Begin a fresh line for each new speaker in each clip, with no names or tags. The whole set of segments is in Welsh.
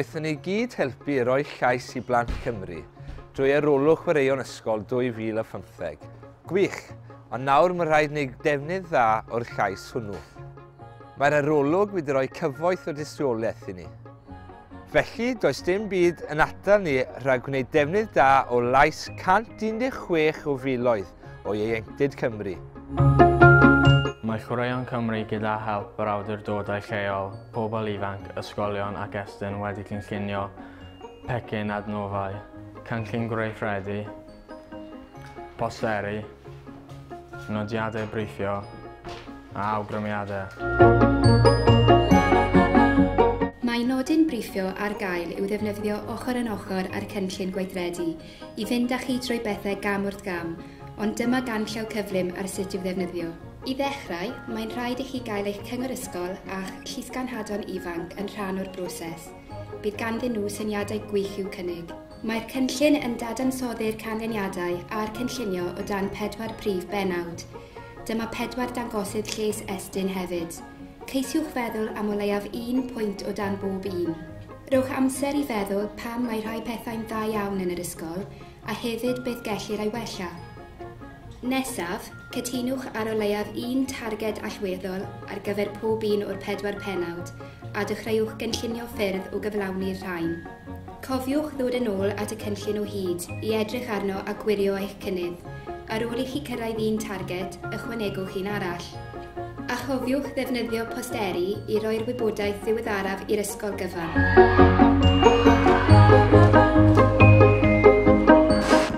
wnaethon ni gyd helpu i roi llais i blant Cymru drwy arolwg chwaraeon ysgol 2015. Gwych, ond nawr mae rhaid wneud defnydd dda o'r llais hwnnw. Mae'r arolwg wedi rhoi cyfoeth o dystiolaeth i ni. Felly, does dim byd yn atal ni rhag gwneud defnydd da o lais 116 o filoedd o ieuenctid Cymru.
Mae Chwaraeon Cymru gyda help yr awdurdodau lleol, pobl ifanc, ysgolion ac estyn wedi cynllunio pecyn adnofau, cynllun gweithredu, posteri, nodiadau briffio a awgrymiadau.
Mae nodyn briffio ar gael i'w ddefnyddio ochr yn ochr ar cynllun gweithredu i fynd â chi trwy bethau gam wrth gam, ond dyma ganllaw cyflym ar sut i'w ddefnyddio. I ddechrau, mae'n rhaid i chi gael eich cyngor ysgol a'ch llusganhadon ifanc yn rhan o'r broses. Bydd ganddyn nhw syniadau gwych i'w cynnig. Mae'r cynllun yn dadansoddi'r canlyniadau a'r cynllunio o dan 4 prif bennawd. Dyma 4 dangosydd lles estyn hefyd. Ceisiwch feddwl am o leiaf 1 pwynt o dan bob un. Rhowch amser i feddwl pam mae rhai pethau'n dda iawn yn yr ysgol a hefyd beth gellir ei wella. Nesaf, cytunwch ar o leiaf 1 targed allweddol ar gyfer pob un o'r 4 pennawd a dechreuwch gynllunio ffyrdd o gyflawni'r rhain. Cofiwch ddod yn ôl at y cynllun o hyd i edrych arno a gwirio eich cynnydd. Ar ôl i chi cyrraedd un targed, ychwanegwch un arall. A chofiwch ddefnyddio posteri i roi'r wybodaeth ddiweddaraf i'r ysgol gyfan.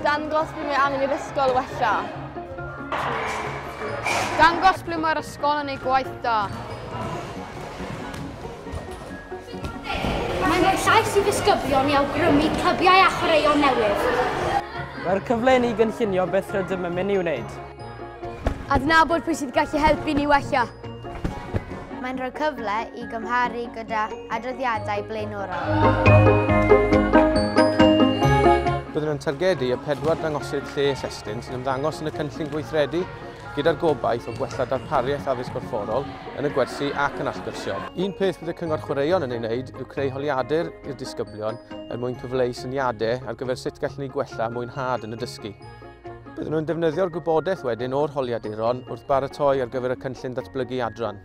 Dangos ble mae angen i'r ysgol wella. Dangos ble mae'r ysgol yn ei gwaith da.
Mae'n rhoi llais i ddisgyblion i awgrymu clybiau a chwaraeon newydd.
Mae'r cyfle ni gynllunio beth rydym yn mynd i wneud.
Adnabod pwy sydd gallu helpu ni wella.
Mae'n rhoi cyfle i gymharu gyda adroddiadau blaenorol.
Byddwn yn targedu y 4 dangosydd lles estyn sy'n ymddangos yn y cynllun gweithredu gyda'r gobaith o gwella darpariaeth addysg gorfforol yn y gwersi ac yn allgyrsiol. Un peth bydd y Cyngor Chwaraeon yn ei wneud yw creu holiadur i'r disgyblion mwyn cyfleu syniadau ar gyfer sut gallwn ni gwella mwynhad yn y dysgu. Byddwn nhw'n defnyddio'r gwybodaeth wedyn o'r holiaduron wrth baratoi ar gyfer y cynllun datblygu adran.